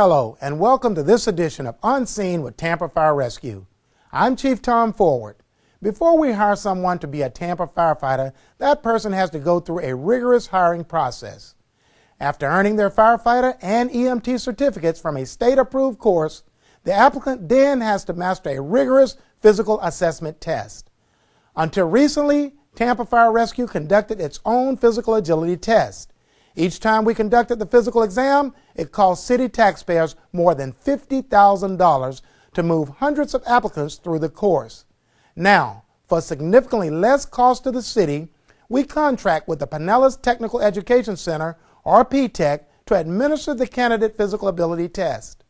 Hello, and welcome to this edition of Unseen with Tampa Fire Rescue. I'm Chief Tom Forward. Before we hire someone to be a Tampa firefighter, that person has to go through a rigorous hiring process. After earning their firefighter and EMT certificates from a state-approved course, the applicant then has to master a rigorous physical assessment test. Until recently, Tampa Fire Rescue conducted its own physical agility test. Each time we conducted the physical exam, it cost city taxpayers more than $50,000 to move hundreds of applicants through the course. Now, for significantly less cost to the city, we contract with the Pinellas Technical Education Center, or PTEC, to administer the candidate physical ability test.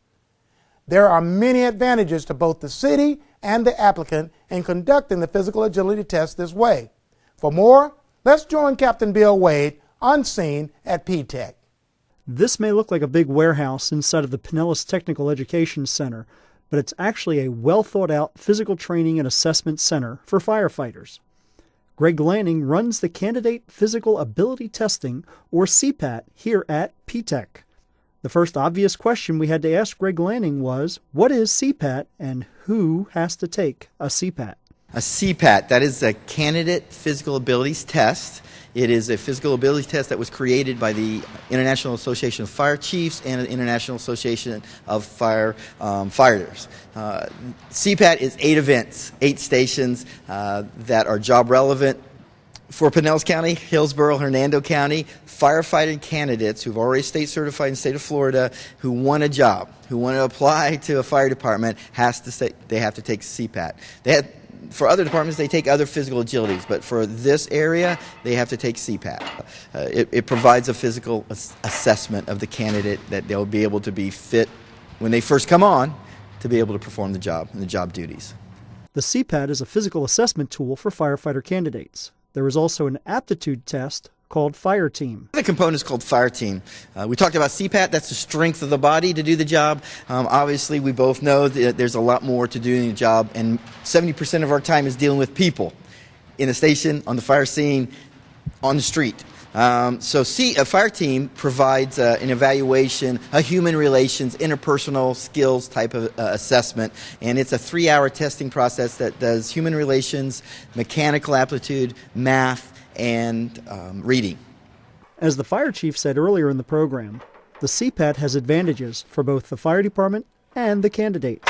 There are many advantages to both the city and the applicant in conducting the physical agility test this way. For more, let's join Captain Bill Wade, Unseen at PTEC. This may look like a big warehouse inside of the Pinellas Technical Education Center, but it's actually a well-thought-out physical training and assessment center for firefighters. Greg Lanning runs the Candidate Physical Ability Testing, or CPAT, here at PTEC. The first obvious question we had to ask Greg Lanning was, what is CPAT and who has to take a CPAT? A CPAT, that is a Candidate Physical Abilities Test. It is a physical ability test that was created by the International Association of Fire Chiefs and the International Association of Firefighters. CPAT is 8 events, 8 stations that are job relevant for Pinellas County, Hillsborough, Hernando County. Firefighting candidates who've already state certified in the state of Florida who want a job, who want to apply to a fire department, they have to take CPAT. For other departments, they take other physical agilities, but for this area, they have to take CPAT. It provides a physical assessment of the candidate that they'll be able to be fit when they first come on to be able to perform the job and the job duties. The CPAT is a physical assessment tool for firefighter candidates. There is also an aptitude test called Fire Team. The component is called Fire Team. We talked about CPAT, that's the strength of the body to do the job. Obviously, we both know that there's a lot more to doing the job, and 70% of our time is dealing with people in the station, on the fire scene, on the street. A Fire Team provides an evaluation, a human relations, interpersonal skills type of assessment, and it's a 3-hour testing process that does human relations, mechanical aptitude, math, and reading. As the fire chief said earlier in the program, the CPAT has advantages for both the fire department and the candidate.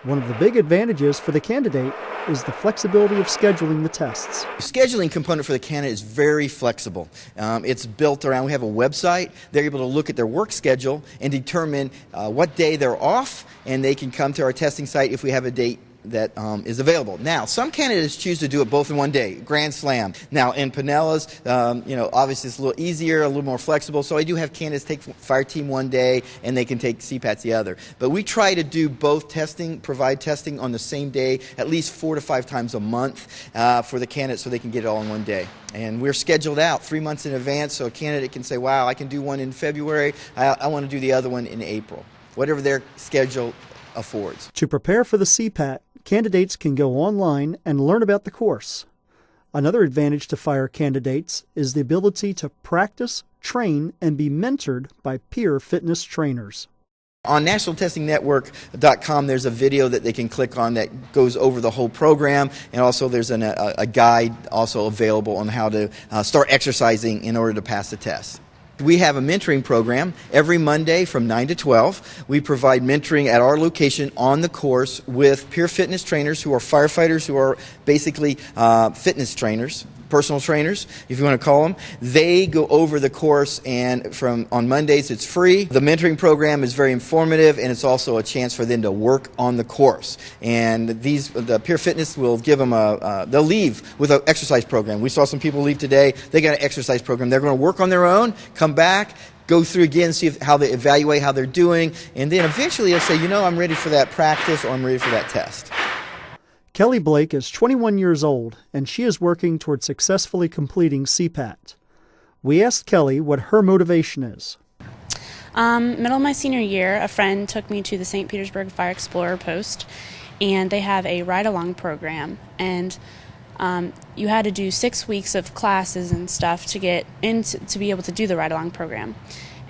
One of the big advantages for the candidate is the flexibility of scheduling the tests. The scheduling component for the candidate is very flexible. It's built around, we have a website. They're able to look at their work schedule and determine what day they're off, and they can come to our testing site if we have a date that is available. Now, some candidates choose to do it both in one day, grand slam. Now, in Pinellas, obviously it's a little easier, a little more flexible, so I do have candidates take Fire Team one day and they can take CPATs the other. But we try to do both testing, provide testing on the same day, at least 4 to 5 times a month for the candidates so they can get it all in one day. And we're scheduled out 3 months in advance, so a candidate can say, wow, I can do one in February, I want to do the other one in April, whatever their schedule affords. To prepare for the CPAT, candidates can go online and learn about the course. Another advantage to fire candidates is the ability to practice, train, and be mentored by peer fitness trainers. On nationaltestingnetwork.com, there's a video that they can click on that goes over the whole program, and also there's a guide also available on how to start exercising in order to pass the test. We have a mentoring program every Monday from 9 to 12. We provide mentoring at our location on the course with peer fitness trainers who are firefighters who are basically fitness trainers, personal trainers, if you want to call them. They go over the course, and on Mondays it's free. The mentoring program is very informative, and it's also a chance for them to work on the course. And the peer fitness will give them they'll leave with an exercise program. We saw some people leave today. They got an exercise program. They're going to work on their own, come back, go through again, see how they evaluate how they're doing, and then eventually they'll say, I'm ready for that practice, or I'm ready for that test. Kelly Blake is 21 years old, and she is working toward successfully completing CPAT. We asked Kelly what her motivation is. Middle of my senior year, a friend took me to the St. Petersburg Fire Explorer post, and they have a ride-along program. And you had to do 6 weeks of classes and stuff to get into to be able to do the ride-along program.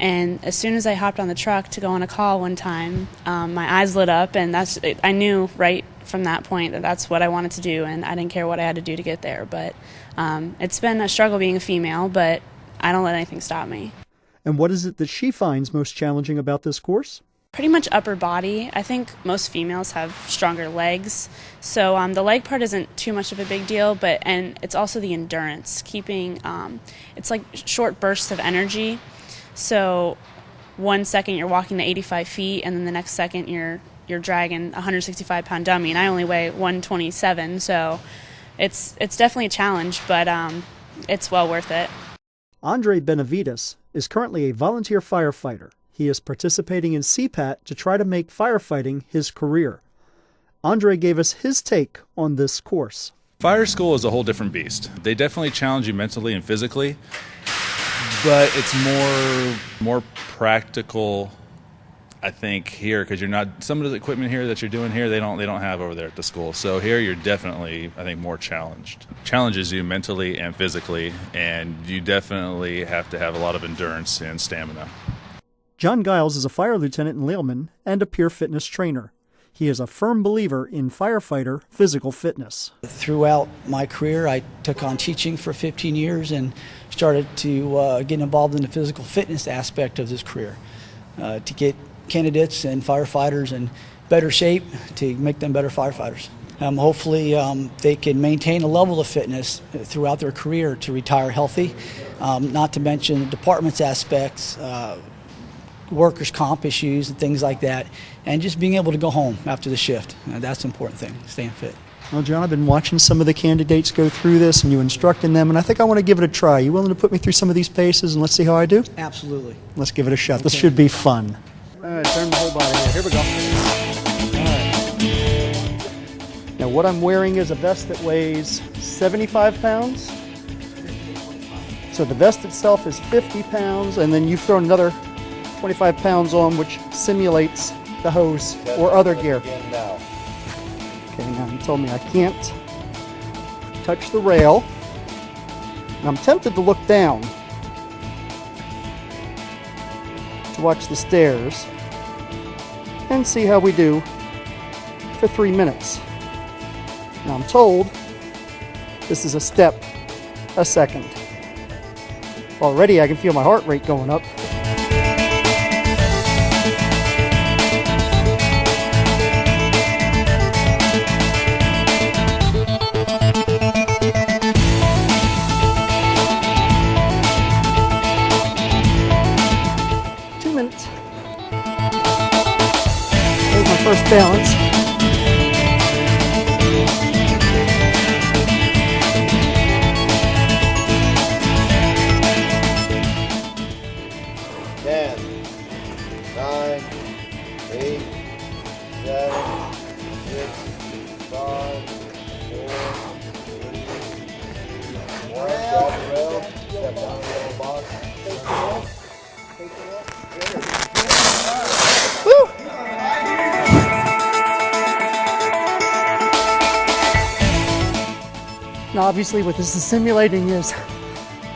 And as soon as I hopped on the truck to go on a call one time, my eyes lit up, and I knew right from that point that that's what I wanted to do, and I didn't care what I had to do to get there. But it's been a struggle being a female, but I don't let anything stop me. And what is it that she finds most challenging about this course? Pretty much upper body. I think most females have stronger legs, so the leg part isn't too much of a big deal, and it's also the endurance, keeping, it's like short bursts of energy. So 1 second you're walking to 85 feet, and then the next second you're dragging a 165-pound dummy, and I only weigh 127, so it's definitely a challenge, but it's well worth it. Andre Benavides is currently a volunteer firefighter. He is participating in CPAT to try to make firefighting his career. Andre gave us his take on this course. Fire school is a whole different beast. They definitely challenge you mentally and physically, but it's more practical, I think, here, because you're not, some of the equipment here that you're doing here, they don't have over there at the school. So here you're definitely, I think, more challenged. Challenges you mentally and physically, and you definitely have to have a lot of endurance and stamina. John Giles is a fire lieutenant in Lealman and a peer fitness trainer. He is a firm believer in firefighter physical fitness. Throughout my career, I took on teaching for 15 years and started to get involved in the physical fitness aspect of this career to get candidates and firefighters in better shape to make them better firefighters. Hopefully they can maintain a level of fitness throughout their career to retire healthy, not to mention the department's aspects, workers' comp issues and things like that, and just being able to go home after the shift. That's the important thing, staying fit. Well, John, I've been watching some of the candidates go through this and you instructing them, and I think I want to give it a try. You willing to put me through some of these paces and let's see how I do? Absolutely. Let's give it a shot. Okay. This should be fun. All right, turn the whole body here. Here we go. All right. Now what I'm wearing is a vest that weighs 75 pounds. So the vest itself is 50 pounds, and then you've thrown another 25 pounds on, which simulates the hose or other gear. Okay, now you told me I can't touch the rail. And I'm tempted to look down to watch the stairs and see how we do for 3 minutes. Now I'm told this is a step a second. Already I can feel my heart rate going up. There's my first balance. Ten, 9, 8, 7, 6, 5, 4, 3, 2, 1. Grab the rail, step down the little box. Now obviously what this is simulating is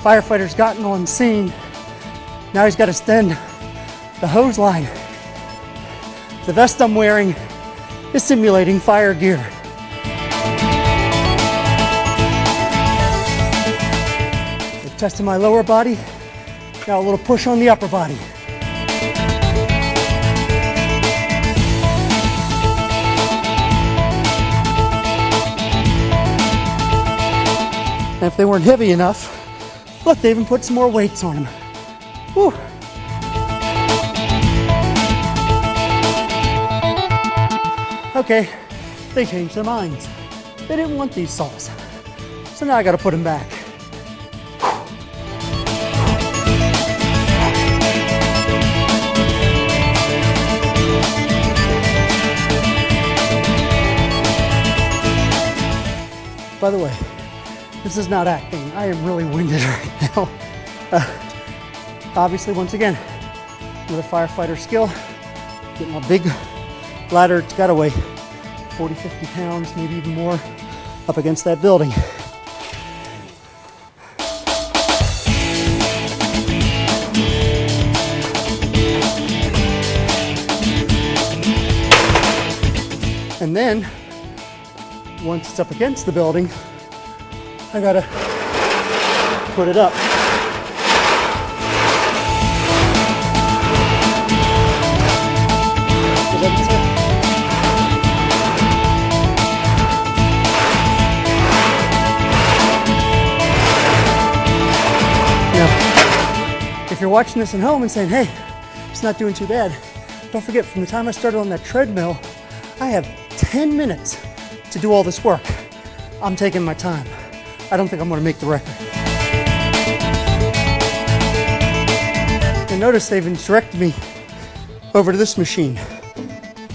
firefighter's gotten on scene. Now he's got to extend the hose line. The vest I'm wearing is simulating fire gear. I've tested my lower body, now a little push on the upper body. And if they weren't heavy enough, look, they even put some more weights on them. Whew. Okay, they changed their minds. They didn't want these saws. So now I gotta put them back. By the way, this is not acting. I am really winded right now. Obviously, once again, with a firefighter skill, getting a big ladder, it's gotta weigh 40, 50 pounds, maybe even more, up against that building. And then, once it's up against the building, I gotta put it up. Now, if you're watching this at home and saying, hey, it's not doing too bad, don't forget, from the time I started on that treadmill, I have 10 minutes to do all this work. I'm taking my time. I don't think I'm going to make the record. And notice they've directed me over to this machine.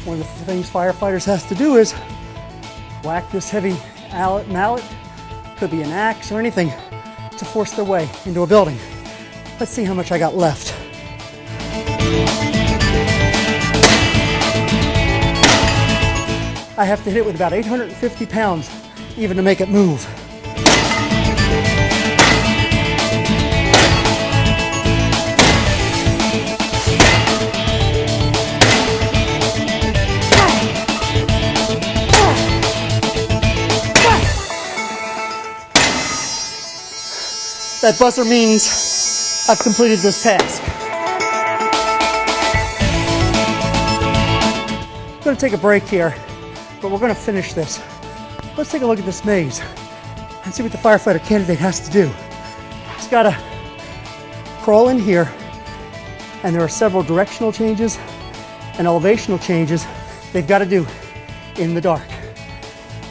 One of the things firefighters have to do is whack this heavy mallet, could be an axe or anything, to force their way into a building. Let's see how much I got left. I have to hit it with about 850 pounds even to make it move. That buzzer means I've completed this task. I'm going to take a break here, but we're going to finish this. Let's take a look at this maze and see what the firefighter candidate has to do. He's got to crawl in here, and there are several directional changes and elevational changes they've got to do in the dark.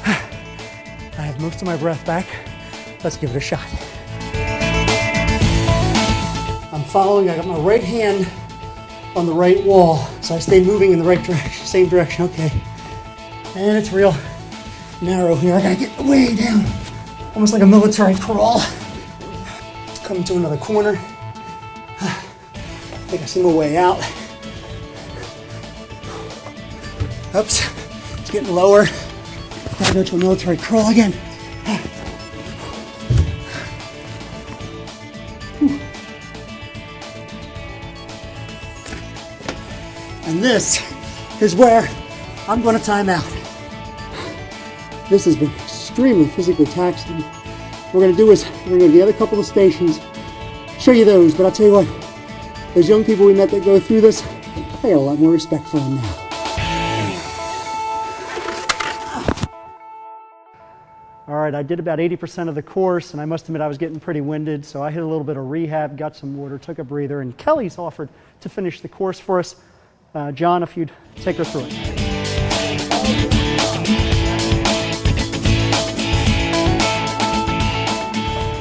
I have most of my breath back. Let's give it a shot. I'm following, I got my right hand on the right wall, so I stay moving in the right direction, same direction, okay. And it's real narrow here. I gotta get way down, almost like a military crawl. Coming to another corner. I think I see my way out. Oops, it's getting lower. Gotta go to a military crawl again. And this is where I'm going to time out. This has been extremely physically taxing. What we're going to do is we're going to go to the other couple of stations, show you those, but I'll tell you what, those young people we met that go through this, I got a lot more respect for them now. All right, I did about 80% of the course, and I must admit I was getting pretty winded, so I hit a little bit of rehab, got some water, took a breather, and Kelly's offered to finish the course for us. John, if you'd take her through it.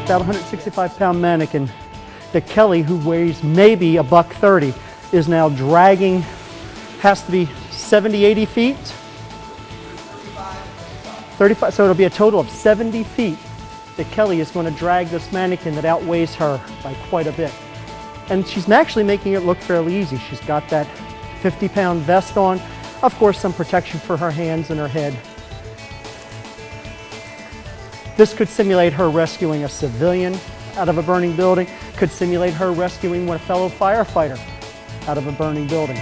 About 165-pound mannequin that Kelly, who weighs maybe $130, is now dragging, has to be 70, 80 feet? 35, so it'll be a total of 70 feet that Kelly is going to drag this mannequin that outweighs her by quite a bit. And she's actually making it look fairly easy. She's got that 50-pound vest on, of course some protection for her hands and her head. This could simulate her rescuing a civilian out of a burning building, could simulate her rescuing a fellow firefighter out of a burning building.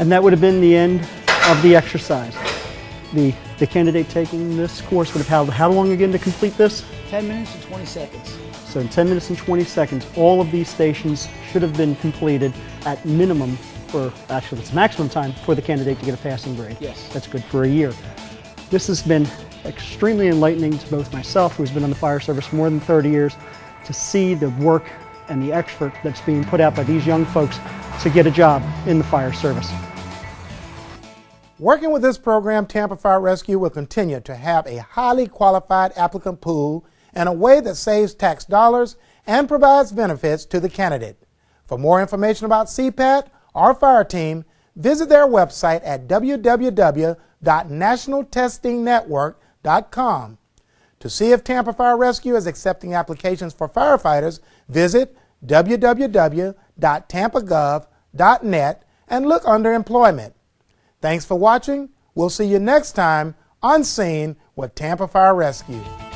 And that would have been the end of the exercise. The candidate taking this course would have had how long again to complete this? 10 minutes and 20 seconds. So in 10 minutes and 20 seconds, all of these stations should have been completed at minimum for, actually it's maximum time for the candidate to get a passing grade. Yes. That's good for a year. This has been extremely enlightening to both myself, who's been in the fire service more than 30 years, to see the work and the effort that's being put out by these young folks to get a job in the fire service. Working with this program, Tampa Fire Rescue will continue to have a highly qualified applicant pool in a way that saves tax dollars and provides benefits to the candidate. For more information about CPAT or fire team, visit their website at www.nationaltestingnetwork.com. To see if Tampa Fire Rescue is accepting applications for firefighters, visit www.tampagov.net and look under Employment. Thanks for watching. We'll see you next time on Scene with Tampa Fire Rescue.